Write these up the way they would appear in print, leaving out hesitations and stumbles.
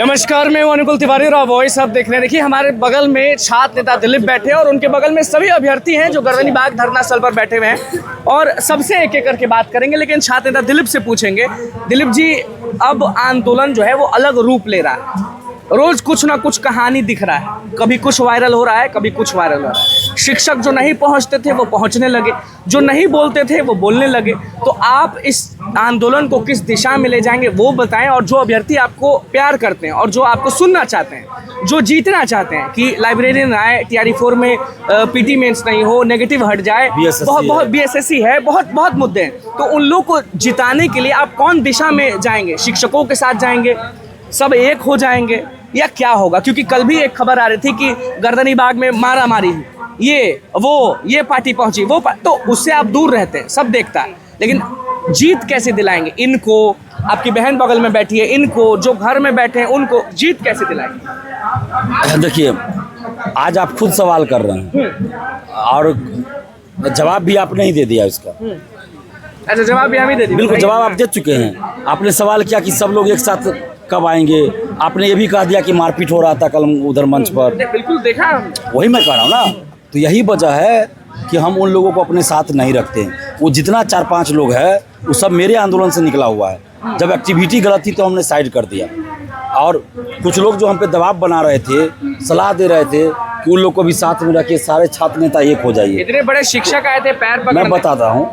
नमस्कार, मैं हूं अनुकुल तिवारी और वॉइस आप देख रहे हैं। देखिए, हमारे बगल में छात्र नेता दिलीप बैठे हैं और उनके बगल में सभी अभ्यर्थी हैं जो गर्दनी बाग धरना स्थल पर बैठे हुए हैं और सबसे एक एक करके बात करेंगे। लेकिन छात्र नेता दिलीप से पूछेंगे, दिलीप जी, अब आंदोलन जो है वो अलग रूप ले रहा है, रोज कुछ ना कुछ कहानी दिख रहा है, कभी कुछ वायरल हो रहा है, कभी कुछ वायरल हो रहा है। शिक्षक जो नहीं पहुंचते थे वो पहुंचने लगे, जो नहीं बोलते थे वो बोलने लगे। तो आप इस आंदोलन को किस दिशा में ले जाएंगे वो बताएं, और जो अभ्यर्थी आपको प्यार करते हैं और जो आपको सुनना चाहते हैं, जो जीतना चाहते हैं कि लाइब्रेरियन आए, TRE 4 में PT मेंस नहीं हो, नेगेटिव हट जाए, बहुत BSSC है, बहुत मुद्दे हैं, तो उन लोग को जिताने के लिए आप कौन दिशा में जाएंगे? शिक्षकों के साथ जाएंगे, सब एक हो जाएंगे, या क्या होगा? क्योंकि कल भी एक खबर आ रही थी कि गर्दनी बाग में मारा मारी, ये पार्टी पहुंची, तो उससे आप दूर रहते हैं, सब देखता है। लेकिन जीत कैसे दिलाएंगे इनको? आपकी बहन बगल में बैठी है, इनको जो घर में बैठे हैं उनको जीत कैसे दिलाएंगे? देखिए, आज आप खुद सवाल कर रहे हैं और जवाब भी आपने ही दे दिया इसका। अच्छा, जवाब भी हम ही दे दिया। बिल्कुल, जवाब आप दे चुके हैं। आपने सवाल किया कि सब लोग एक साथ कब आएंगे। आपने ये भी कह दिया कि मारपीट हो रहा था कल उधर मंच पर। बिल्कुल देखा, वही मैं कह रहा हूँ ना। तो यही वजह है कि हम उन लोगों को अपने साथ नहीं रखते। वो जितना 4-5 लोग हैं वो सब मेरे आंदोलन से निकला हुआ है। जब एक्टिविटी गलत थी तो हमने साइड कर दिया, और कुछ लोग जो हम पे दबाव बना रहे थे, सलाह दे रहे थे कि उन लोग को भी साथ में रखिए, सारे छात्र नेता एक हो जाइए। इतने बड़े शिक्षक आए थे पैर पकड़ने। मैं बताता हूँ,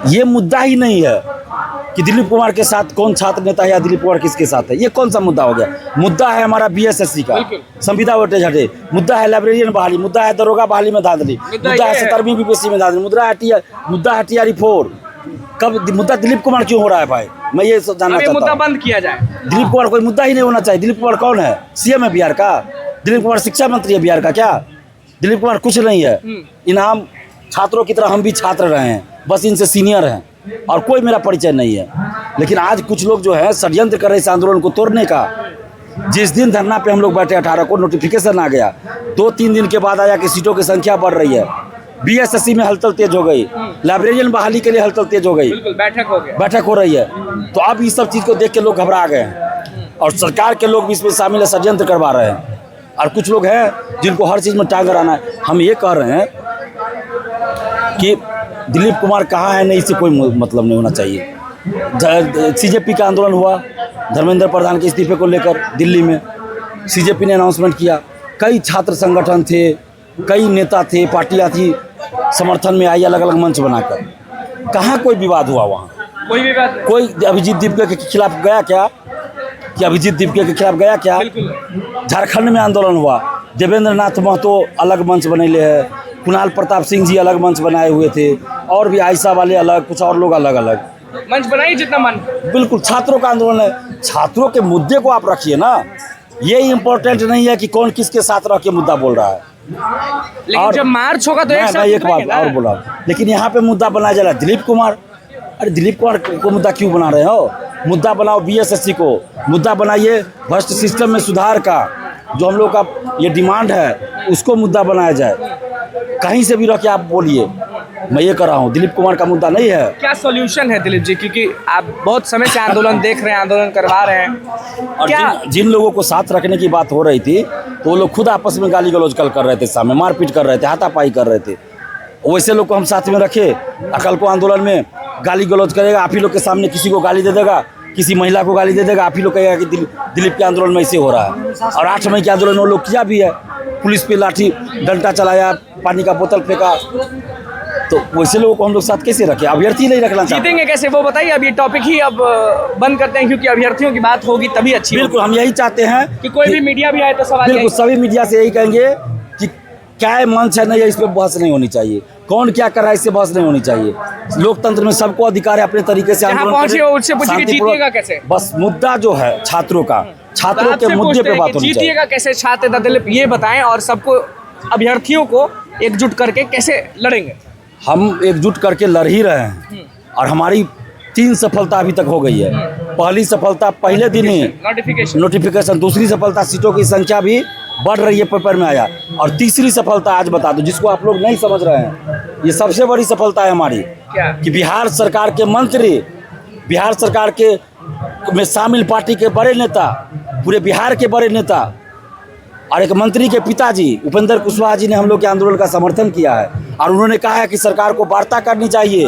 ये मुद्दा ही नहीं है कि दिलीप कुमार के साथ कौन छात्र नेता है या दिलीप कुमार किसके साथ है। ये कौन सा मुद्दा हो गया? मुद्दा है हमारा BSSC का, संविदा वोटेज हटे, मुद्दा है लाइब्रेरियन बहाली, मुद्दा है दरोगा बहाली में धांधली, मुद्दा है 17वीं BPSC में धांधली, मुद्दा है TRE 4। कब मुद्दा दिलीप कुमार क्यों हो रहा है भाई? मैं ये जानना चाहता हूँ। मुद्दा बंद किया जाए। दिलीप कुमार कोई मुद्दा ही नहीं होना चाहिए। दिलीप कुमार कौन है? CM है बिहार का? दिलीप कुमार शिक्षा मंत्री है बिहार का क्या? दिलीप कुमार कुछ नहीं है। इनाम छात्रों की तरह हम भी छात्र रहे हैं, बस इनसे सीनियर हैं और कोई मेरा परिचय नहीं है। लेकिन आज कुछ लोग जो है षड्यंत्र कर रहे इस आंदोलन को तोड़ने का। जिस दिन धरना पे हम लोग बैठे 18 को नोटिफिकेशन आ गया, 2-3 दिन के बाद आया कि सीटों की संख्या बढ़ रही है, BSSC में हलचल तेज हो गई, लाइब्रेरियन बहाली के लिए हलचल तेज हो गई, बैठक हो रही है। तो अब इस सब चीज़ को देख के लोग घबरा गए हैं और सरकार के लोग भी इसमें शामिल है, षड्यंत्र करवा रहे हैं। और कुछ लोग हैं जिनको हर चीज़ में टांग कराना है। हम ये कह रहे हैं कि दिलीप कुमार कहाँ है, नहीं, इससे कोई मतलब नहीं होना चाहिए। CJP का आंदोलन हुआ धर्मेंद्र प्रधान के इस्तीफे को लेकर दिल्ली में, CJP ने अनाउंसमेंट किया, कई छात्र संगठन थे, कई नेता थे, पार्टियां थी, समर्थन में आई अलग अलग मंच बनाकर। कहाँ कोई विवाद हुआ? वहाँ कोई विवाद नहीं। कोई अभिजीत दीपके के खिलाफ गया क्या? कि अभिजीत दीपके के खिलाफ गया क्या? झारखंड में आंदोलन हुआ, देवेंद्र नाथ महतो अलग मंच बनेले है, कुणाल प्रताप सिंह जी अलग मंच बनाए हुए थे, और भी आयशा वाले अलग, कुछ और लोग अलग अलग मंच बनाई जितना मन। बिल्कुल, छात्रों का आंदोलन है। छात्रों के मुद्दे को आप रखिए ना। ये इम्पोर्टेंट नहीं है कि कौन किसके साथ रह के मुद्दा बोल रहा है। लेकिन और जब मार्च होगा तो मैं एक बात और बोला, लेकिन यहाँ पे मुद्दा बनाया जा रहा है दिलीप कुमार। अरे दिलीप कुमार को मुद्दा क्यों बना रहे हो? मुद्दा बनाओ BSSC को, मुद्दा बनाइए भ्रष्ट सिस्टम में सुधार का, जो हम लोग का ये डिमांड है उसको मुद्दा बनाया जाए। कहीं से भी रह के आप बोलिए। मैं ये कर रहा हूँ, दिलीप कुमार का मुद्दा नहीं है। क्या सॉल्यूशन है दिलीप जी? क्योंकि आप बहुत समय से आंदोलन देख रहे हैं, आंदोलन करवा रहे हैं, और क्या जिन लोगों को साथ रखने की बात हो रही थी तो वो लोग खुद आपस में गाली गलौज कर रहे थे, सामने मारपीट कर रहे थे, हाथापाई कर रहे थे। वैसे लोग को हम साथ में रखे? कल को आंदोलन में गाली गलौज करेगा, आप ही लोग के सामने किसी को गाली दे देगा, किसी महिला को गाली दे देगा, आप ही लोग कहेगा कि दिलीप के आंदोलन में ऐसे हो रहा है। और 8 मई के आंदोलन वो लोग किया भी है, पुलिस पे लाठी डंडा चलाया, पानी का बोतल फेंका। तो वैसे लोगों को हम लोग साथ कैसे रखें? अभ्यर्थी नहीं रखना चाहते। जीतेंगे कैसे वो बताइए। अब ये टॉपिक ही अब बंद करते हैं, क्योंकि अभ्यर्थियों की बात होगी तभी अच्छी। बिल्कुल, हम यही चाहते हैं कि कोई भी मीडिया भी आए तो सवाल। बिल्कुल, सभी मीडिया से यही कहेंगे कि क्या मंच है, नहीं है, इस पर बहस नहीं होनी चाहिए। कौन क्या कर रहा है इससे बहस नहीं होनी चाहिए। लोकतंत्र में सबको अधिकार है अपने तरीके से आंदोलन कैसे। बस मुद्दा जो है छात्रों का, छात्रों के मुद्दे पे बात होनी चाहिए। जीतिएगा कैसे छात्र दिलीप, ये बताएं, और सबको अभ्यर्थियों को एकजुट करके कैसे लड़ेंगे? हम एकजुट करके लड़ ही रहे हैं और हमारी 3 सफलता अभी तक हो गई है। पहली सफलता पहले दिन ही नोटिफिकेशन, दूसरी सफलता सीटों की संख्या भी बढ़ रही है, पेपर में आया, और तीसरी सफलता आज बता दो जिसको आप लोग नहीं समझ रहे हैं। ये सबसे बड़ी सफलता है हमारी कि बिहार सरकार के मंत्री, बिहार सरकार के में शामिल पार्टी के बड़े नेता पूरे बिहार के बड़े नेता और एक मंत्री के पिताजी उपेंद्र कुशवाहा जी ने हम लोग के आंदोलन का समर्थन किया है और उन्होंने कहा है कि सरकार को वार्ता करनी चाहिए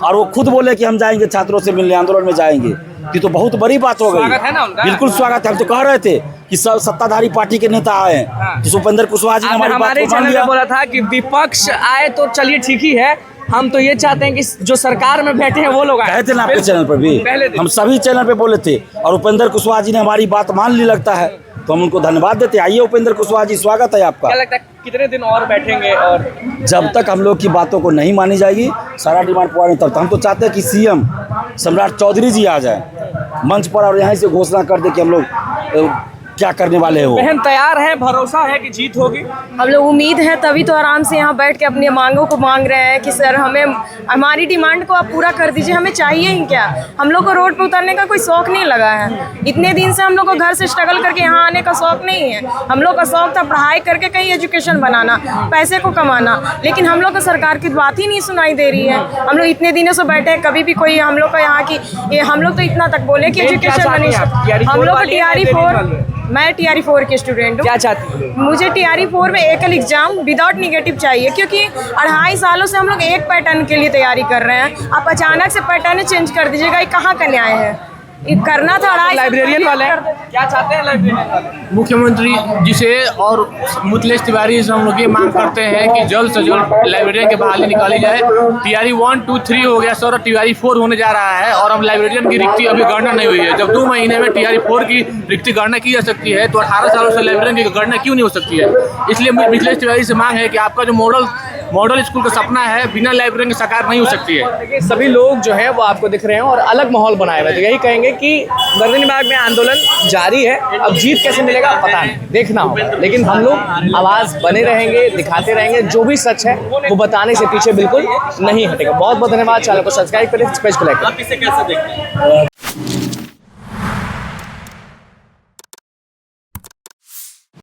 और वो खुद बोले कि हम जाएंगे छात्रों से मिलने, आंदोलन में जाएंगे। ये तो बहुत बड़ी बात हो गई। स्वागत है ना उनका? बिल्कुल स्वागत है। हम तो कह रहे थे कि सब सत्ताधारी पार्टी के नेता आए हैं, जिस उपेंद्र कुशवाहा जी ने हमारी बात हमारे को मान चैनल लिया। पे बोला था कि विपक्ष आए तो चलिए ठीक ही है, हम तो ये चाहते हैं कि जो सरकार में बैठे हैं वो लोग आए। कहे थे ना आपके चैनल पर भी, पहले दिन। हम सभी चैनल पे बोले थे और उपेंद्र कुशवाहा जी ने हमारी बात मान ली लगता है, तो हम उनको धन्यवाद देते हैं। आइए उपेंद्र कुशवाहा जी, स्वागत है आपका। क्या लगता है कितने दिन और बैठेंगे? और जब तक हम लोग की बातों को नहीं मानी जाएगी, सारा डिमांड पूरा नहीं, तब तक हम तो चाहते हैं कि सीएम सम्राट चौधरी जी आ जाए मंच पर और यहाँ से घोषणा कर दे कि हम लोग क्या करने वाले हो। बहन तैयार है, भरोसा है कि जीत होगी? हम लोग उम्मीद है, तभी तो आराम से यहाँ बैठ के अपनी मांगों को मांग रहे हैं कि सर हमें हमारी डिमांड को आप पूरा कर दीजिए, हमें चाहिए ही क्या। हम लोग को रोड पे उतरने का कोई शौक नहीं लगा है। इतने दिन से हम लोग को घर से स्ट्रगल करके यहाँ आने का शौक नहीं है। हम लोग का शौक था पढ़ाई करके कहीं एजुकेशन बनाना, पैसे को कमाना, लेकिन हम लोग को सरकार की बात ही नहीं सुनाई दे रही है। हम लोग इतने दिनों से बैठे हैं, कभी भी कोई हम लोग का यहाँ की हम लोग तो इतना तक बोले कि एजुकेशन बनी। हम लोग को TRE4, मैं TRE4 की स्टूडेंट हूँ। क्या चाहती है? मुझे TRE4 में एकल एग्जाम विदाउट निगेटिव चाहिए, क्योंकि 2.5 सालों से हम लोग एक पैटर्न के लिए तैयारी कर रहे हैं। आप अचानक से पैटर्न चेंज कर दीजिएगा, ये कहाँ का न्याय है? ये करना था 2.5 लाइब्रेरियन वाले क्या चाहते हैं? लाइब्रेरियन वाले मुख्यमंत्री जी से और मिथिलेश तिवारी से हम लोग ये मांग करते हैं कि जल्द से जल्द लाइब्रेरियन की बहाली निकाली जाए। TRE 1, 2, 3 हो गया सर, TRE 4 होने जा रहा है और अब लाइब्रेरियन की रिक्ति अभी गणना नहीं हुई है। जब 2 महीने में TRE 4 की रिक्ति गणना की जा सकती है तो 18 सालों से लाइब्रेरियन की गणना क्यों नहीं हो सकती है? इसलिए मिथिलेश तिवारी से मांग है कि आपका जो मॉडल स्कूल का सपना है बिना लाइब्रेरियन के साकार नहीं हो सकती है। देखिए सभी लोग जो है वो आपको दिख रहे हैं और अलग माहौल बनाए हुए हैं। तो यही कहेंगे कि गर्दनीबाग में आंदोलन जारी है, अब जीत कैसे मिलेगा पता नहीं, देखना होगा। लेकिन हम लोग आवाज़ बने रहेंगे, दिखाते रहेंगे, जो भी सच है वो बताने से पीछे बिल्कुल नहीं हटेगा। बहुत बहुत धन्यवाद। चैनल को सब्सक्राइब करें, पेज को लाइक करें।